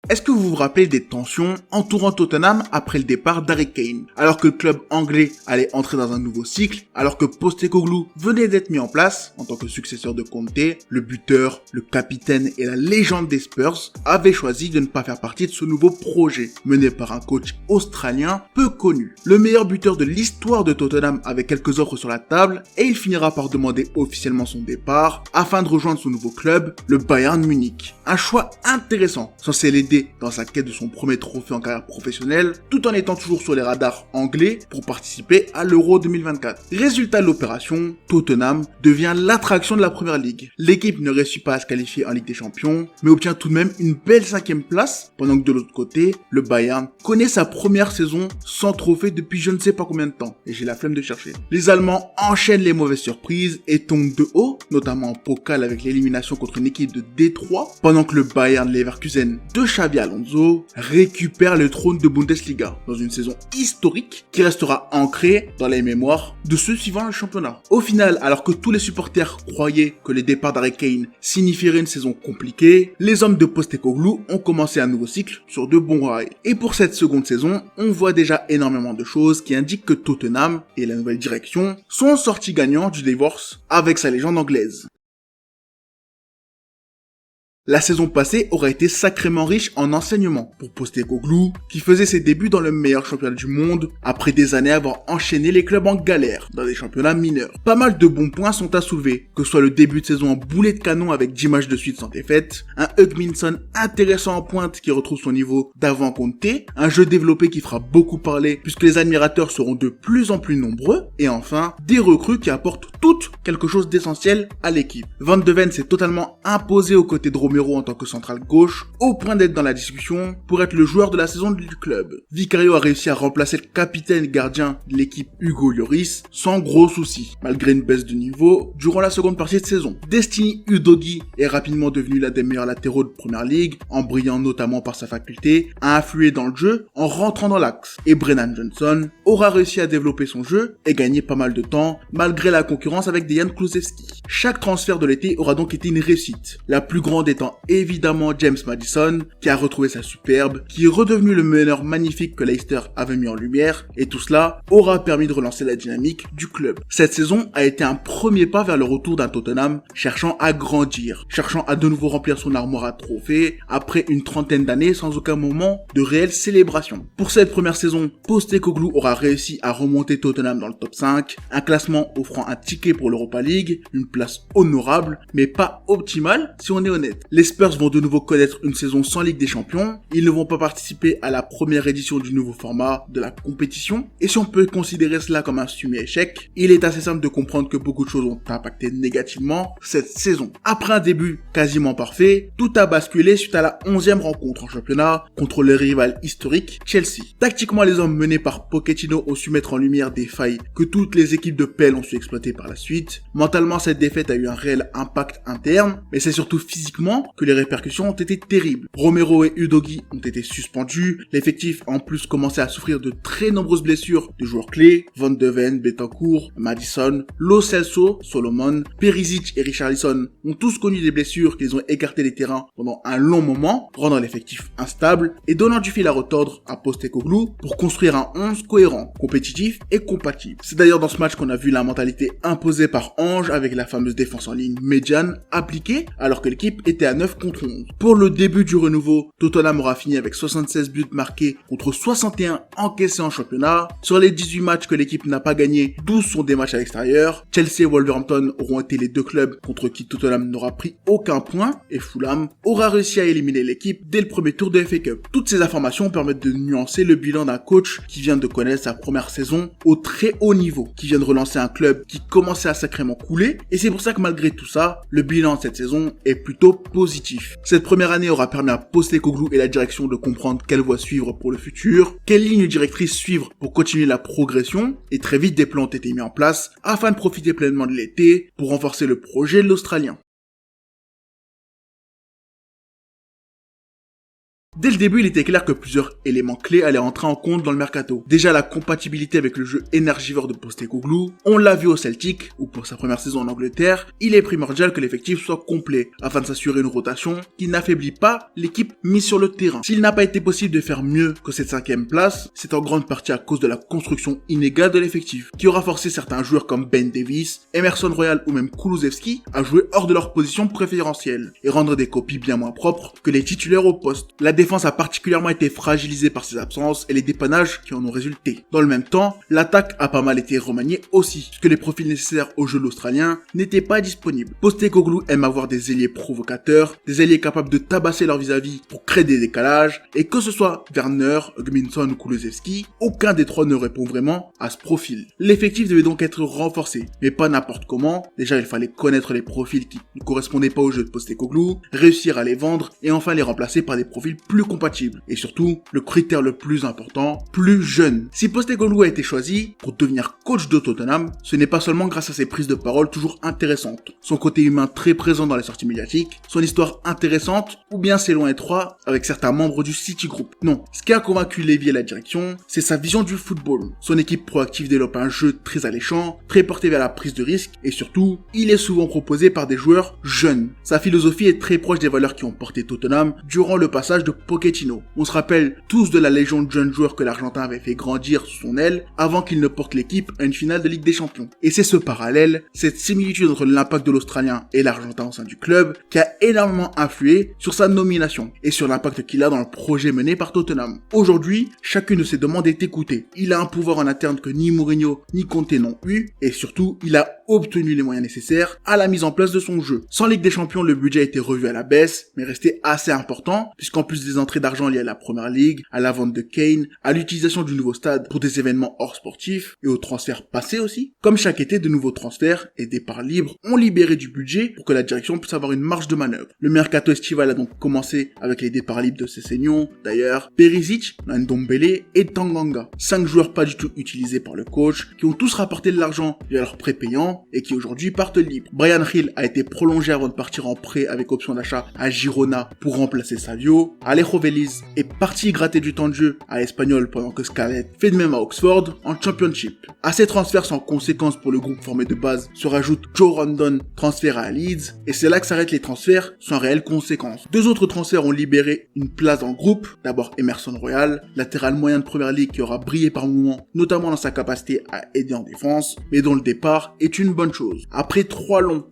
Est-ce que vous vous rappelez des tensions entourant Tottenham après le départ d'Harry Kane, alors que le club anglais allait entrer dans un nouveau cycle, alors que Postecoglou venait d'être mis en place en tant que successeur de Conte, le buteur, le capitaine et la légende des Spurs avaient choisi de ne pas faire partie de ce nouveau projet, mené par un coach australien peu connu. Le meilleur buteur de l'histoire de Tottenham avait quelques offres sur la table et il finira par demander officiellement son départ afin de rejoindre son nouveau club, le Bayern Munich. Un choix intéressant, censé l'aider dans sa quête de son premier trophée en carrière professionnelle, tout en étant toujours sur les radars anglais pour participer à l'Euro 2024. Résultat de l'opération, Tottenham devient l'attraction de la Première Ligue. L'équipe ne réussit pas à se qualifier en Ligue des Champions, mais obtient tout de même une belle 5e place, pendant que de l'autre côté, le Bayern connaît sa première saison sans trophée depuis je ne sais pas combien de temps, et j'ai la flemme de chercher. Les Allemands enchaînent les mauvaises surprises et tombent de haut, notamment en Pokal avec l'élimination contre une équipe de Détroit, pendant que le Bayern Leverkusen de Xabi Alonso récupère le trône de Bundesliga dans une saison historique qui restera ancrée dans les mémoires de ceux suivant le championnat. Au final, alors que tous les supporters croyaient que le départ d'Harry Kane signifierait une saison compliquée, les hommes de Postecoglou ont commencé un nouveau cycle sur de bons rails. Et pour cette seconde saison, on voit déjà énormément de choses qui indiquent que Tottenham et la nouvelle direction sont sortis gagnants du divorce avec sa légende anglaise. La saison passée aurait été sacrément riche en enseignements pour Postecoglou, qui faisait ses débuts dans le meilleur championnat du monde, après des années à avoir enchaîné les clubs en galère, dans des championnats mineurs. Pas mal de bons points sont à soulever, que ce soit le début de saison en boulet de canon avec 10 matchs de suite sans défaite, un Hugminson intéressant en pointe qui retrouve son niveau d'avant Conte, un jeu développé qui fera beaucoup parler puisque les admirateurs seront de plus en plus nombreux, et enfin, des recrues qui apportent toutes quelque chose d'essentiel à l'équipe. Van de Ven s'est totalement imposé aux côtés de Romero en tant que central gauche, au point d'être dans la discussion pour être le joueur de la saison du club. Vicario a réussi à remplacer le capitaine gardien de l'équipe Hugo Lloris sans gros soucis, malgré une baisse de niveau durant la seconde partie de saison. Destiny Udogie est rapidement devenu l'un des meilleurs latéraux de Première Ligue, en brillant notamment par sa faculté à influer dans le jeu en rentrant dans l'axe. Et Brennan Johnson aura réussi à développer son jeu et gagner pas mal de temps, malgré la concurrence avec Dejan Kulusevski. Chaque transfert de l'été aura donc été une réussite, la plus grande étant évidemment James Maddison, qui a retrouvé sa superbe, qui est redevenu le meneur magnifique que Leicester avait mis en lumière, et tout cela aura permis de relancer la dynamique du club. Cette saison a été un premier pas vers le retour d'un Tottenham cherchant à grandir, cherchant à de nouveau remplir son armoire à trophées, après une trentaine d'années sans aucun moment de réelle célébration. Pour cette première saison, Postecoglou aura réussi à remonter Tottenham dans le top 5, un classement offrant un ticket pour l'Europa League, une place honorable, mais pas optimale si on est honnête. Les Spurs vont de nouveau connaître une saison sans Ligue des Champions, ils ne vont pas participer à la première édition du nouveau format de la compétition, et si on peut considérer cela comme un semi-échec, il est assez simple de comprendre que beaucoup de choses ont impacté négativement cette saison. Après un début quasiment parfait, tout a basculé suite à la 11e rencontre en championnat contre le rival historique Chelsea. Tactiquement, les hommes menés par Pochettino ont su mettre en lumière des failles que toutes les équipes de PL ont su exploiter par la suite. Mentalement, cette défaite a eu un réel impact interne, mais c'est surtout physiquement que les répercussions ont été terribles. Romero et Udogie ont été suspendus, l'effectif a en plus commencé à souffrir de très nombreuses blessures de joueurs clés, Van de Ven, Betancourt, Maddison, Lo Celso, Solomon, Perisic et Richarlison ont tous connu des blessures qui les ont écartés des terrains pendant un long moment, rendant l'effectif instable et donnant du fil à retordre à Postecoglou pour construire un 11 cohérent, compétitif et compatible. C'est d'ailleurs dans ce match qu'on a vu la mentalité imposée par Ange avec la fameuse défense en ligne médiane appliquée alors que l'équipe était à 9 contre 11. Pour le début du renouveau, Tottenham aura fini avec 76 buts marqués contre 61 encaissés en championnat. Sur les 18 matchs que l'équipe n'a pas gagné, 12 sont des matchs à l'extérieur. Chelsea et Wolverhampton auront été les deux clubs contre qui Tottenham n'aura pris aucun point et Fulham aura réussi à éliminer l'équipe dès le premier tour de FA Cup. Toutes ces informations permettent de nuancer le bilan d'un coach qui vient de connaître sa première saison au très haut niveau, qui vient de relancer un club qui commençait à sacrément couler, et c'est pour ça que malgré tout ça, le bilan de cette saison est plutôt positif. Cette première année aura permis à Postecoglou et la direction de comprendre quelle voie suivre pour le futur, quelle ligne directrice suivre pour continuer la progression, et très vite des plans ont été mis en place afin de profiter pleinement de l'été pour renforcer le projet de l'Australien. Dès le début, il était clair que plusieurs éléments clés allaient entrer en compte dans le mercato. Déjà la compatibilité avec le jeu énergivore de Postecoglou, on l'a vu au Celtic, où pour sa première saison en Angleterre, il est primordial que l'effectif soit complet, afin de s'assurer une rotation qui n'affaiblit pas l'équipe mise sur le terrain. S'il n'a pas été possible de faire mieux que cette 5e place, c'est en grande partie à cause de la construction inégale de l'effectif, qui aura forcé certains joueurs comme Ben Davies, Emerson Royal ou même Kulusevski à jouer hors de leur position préférentielle, et rendre des copies bien moins propres que les titulaires au poste. La défense a particulièrement été fragilisée par ses absences et les dépannages qui en ont résulté. Dans le même temps, l'attaque a pas mal été remaniée aussi, puisque les profils nécessaires au jeu de l'Australien n'étaient pas disponibles. Postecoglou aime avoir des ailiers provocateurs, des ailiers capables de tabasser leur vis-à-vis pour créer des décalages, et que ce soit Werner, Gminson ou Kulusevski, aucun des trois ne répond vraiment à ce profil. L'effectif devait donc être renforcé, mais pas n'importe comment. Déjà, il fallait connaître les profils qui ne correspondaient pas au jeu de Postecoglou, réussir à les vendre, et enfin les remplacer par des profils plus compatibles. Et surtout, le critère le plus important, plus jeune. Si Postecoglou a été choisi pour devenir coach de Tottenham, ce n'est pas seulement grâce à ses prises de parole toujours intéressantes, son côté humain très présent dans les sorties médiatiques, son histoire intéressante, ou bien ses loins étroits avec certains membres du City Group. Non, ce qui a convaincu Levy et la direction, c'est sa vision du football. Son équipe proactive développe un jeu très alléchant, très porté vers la prise de risque, et surtout, il est souvent proposé par des joueurs jeunes. Sa philosophie est très proche des valeurs qui ont porté Tottenham durant le passage de Pochettino. On se rappelle tous de la légende de jeunes joueurs que l'Argentin avait fait grandir sous son aile avant qu'il ne porte l'équipe à une finale de Ligue des Champions. Et c'est ce parallèle, cette similitude entre l'impact de l'Australien et l'Argentin au sein du club qui a énormément influé sur sa nomination et sur l'impact qu'il a dans le projet mené par Tottenham. Aujourd'hui, chacune de ses demandes est écoutée. Il a un pouvoir en interne que ni Mourinho ni Conte n'ont eu et surtout, il a obtenu les moyens nécessaires à la mise en place de son jeu. Sans Ligue des Champions, le budget a été revu à la baisse, mais restait assez important, puisqu'en plus des entrées d'argent liées à la Première Ligue, à la vente de Kane, à l'utilisation du nouveau stade pour des événements hors sportifs, et aux transferts passés aussi, comme chaque été, de nouveaux transferts et départs libres ont libéré du budget pour que la direction puisse avoir une marge de manœuvre. Le mercato estival a donc commencé avec les départs libres de Sessegnon, d'ailleurs, Perisic, Ndombele et Tanganga. 5 joueurs pas du tout utilisés par le coach, qui ont tous rapporté de l'argent via leurs prêts payants, et qui aujourd'hui partent libres. Brian Hill a été prolongé avant de partir en prêt avec option d'achat à Girona pour remplacer Savio. Alejo Veliz est parti gratter du temps de jeu à l'Espagnol pendant que Scarlett fait de même à Oxford en Championship. À ces transferts sans conséquence pour le groupe formé de base se rajoute Joe Rondon, transfert à Leeds, et c'est là que s'arrêtent les transferts sans réelles conséquences. 2 autres transferts ont libéré une place dans le groupe, d'abord Emerson Royal, latéral moyen de Première Ligue qui aura brillé par moments, notamment dans sa capacité à aider en défense, mais dont le départ est une bonne chose. Après 3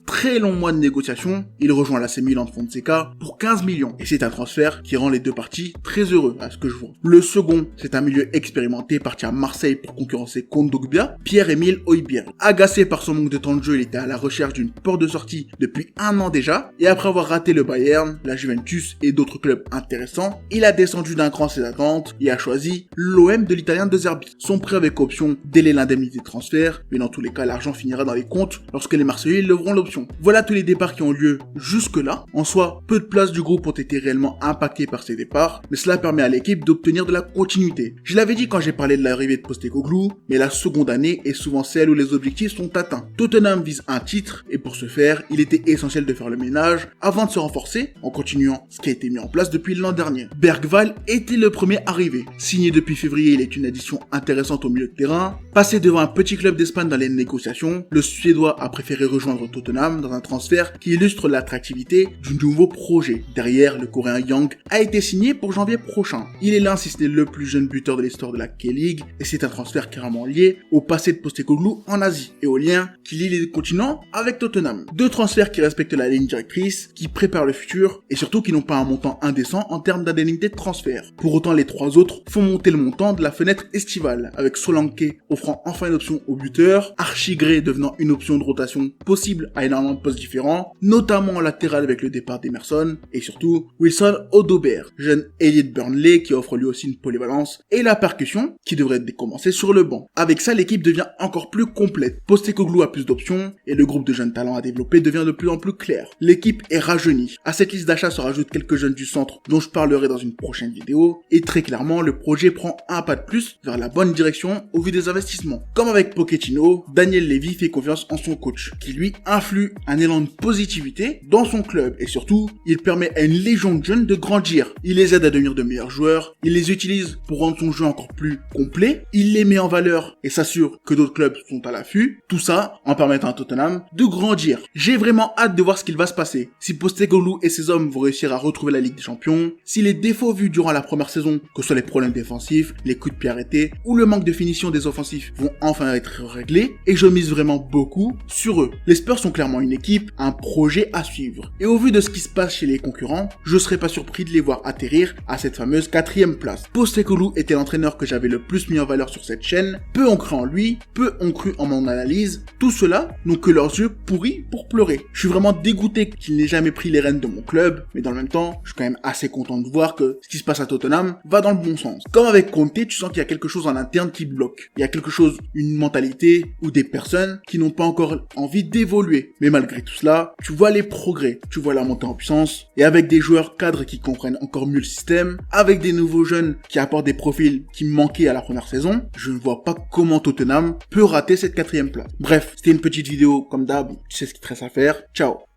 très longs mois de négociations, il rejoint l'AC Milan de Fonseca pour 15 millions. Et c'est un transfert qui rend les deux parties très heureux à ce que je vois. Le second, c'est un milieu expérimenté parti à Marseille pour concurrencer Kondogbia, Pierre-Emile Højbjerg. Agacé par son manque de temps de jeu, il était à la recherche d'une porte de sortie depuis 1 an déjà, et après avoir raté le Bayern, la Juventus et d'autres clubs intéressants, il a descendu d'un cran ses attentes et a choisi l'OM de l'Italien de Zerbi. Son prêt avec option délai l'indemnité de transfert, mais dans tous les cas l'argent finira dans les comptes lorsque les Marseillais leveront l'option. Voilà tous les départs qui ont lieu jusque-là. En soi, peu de places du groupe ont été réellement impactées par ces départs, mais cela permet à l'équipe d'obtenir de la continuité. Je l'avais dit quand j'ai parlé de l'arrivée de Postecoglou, mais la seconde année est souvent celle où les objectifs sont atteints. Tottenham vise un titre, et pour ce faire, il était essentiel de faire le ménage avant de se renforcer, en continuant ce qui a été mis en place depuis l'an dernier. Bergwall était le premier arrivé. Signé depuis février, il est une addition intéressante au milieu de terrain. Passé devant un petit club d'Espagne dans les négociations, le Suédois a préféré rejoindre Tottenham dans un transfert qui illustre l'attractivité du nouveau projet. Derrière, le Coréen Yang a été signé pour janvier prochain. Il est l'un, si ce n'est le plus jeune buteur de l'histoire de la K-League, et c'est un transfert carrément lié au passé de Postecoglou en Asie, et au lien qui lie les continents avec Tottenham. 2 transferts qui respectent la ligne directrice, qui préparent le futur, et surtout qui n'ont pas un montant indécent en termes d'indemnité de transfert. Pour autant, les 3 autres font monter le montant de la fenêtre estivale, avec Solanke offrant enfin une option au buteur, Archie Gray devenant une option de rotation possible à énormément de postes différents, notamment en latéral avec le départ d'Emerson, et surtout Wilson Odobert, jeune ailier de Burnley qui offre lui aussi une polyvalence, et la percussion qui devrait commencer sur le banc. Avec ça, l'équipe devient encore plus complète. Postecoglou a plus d'options, et le groupe de jeunes talents à développer devient de plus en plus clair. L'équipe est rajeunie. À cette liste d'achat se rajoutent quelques jeunes du centre dont je parlerai dans une prochaine vidéo, et très clairement, le projet prend un pas de plus vers la bonne direction au vu des investissements. Comme avec Pochettino, Daniel Levy fait confiance confiance en son coach, qui lui influe un élan de positivité dans son club et surtout, il permet à une légion jeune de grandir. Il les aide à devenir de meilleurs joueurs, il les utilise pour rendre son jeu encore plus complet, il les met en valeur et s'assure que d'autres clubs sont à l'affût, tout ça en permettant à Tottenham de grandir. J'ai vraiment hâte de voir ce qu'il va se passer. Si Postecoglou et ses hommes vont réussir à retrouver la Ligue des Champions, si les défauts vus durant la première saison, que ce soit les problèmes défensifs, les coups de pied arrêtés ou le manque de finition des offensifs vont enfin être réglés, et je mise vraiment beaucoup sur eux. Les Spurs sont clairement une équipe, un projet à suivre. Et au vu de ce qui se passe chez les concurrents, je serais pas surpris de les voir atterrir à cette fameuse 4e place. Postecoglou était l'entraîneur que j'avais le plus mis en valeur sur cette chaîne, peu ont cru en lui, peu ont cru en mon analyse, tout cela n'ont que leurs yeux pourris pour pleurer. Je suis vraiment dégoûté qu'il n'ait jamais pris les rênes de mon club, mais dans le même temps, je suis quand même assez content de voir que ce qui se passe à Tottenham va dans le bon sens. Comme avec Conte, tu sens qu'il y a quelque chose en interne qui bloque. Il y a quelque chose, une mentalité ou des personnes qui n'ont pas encore envie d'évoluer. Mais malgré tout cela, tu vois les progrès, tu vois la montée en puissance, et avec des joueurs cadres qui comprennent encore mieux le système, avec des nouveaux jeunes qui apportent des profils qui me manquaient à la première saison, je ne vois pas comment Tottenham peut rater cette 4e place. Bref, c'était une petite vidéo comme d'hab, tu sais ce qu'il te reste à faire. Ciao.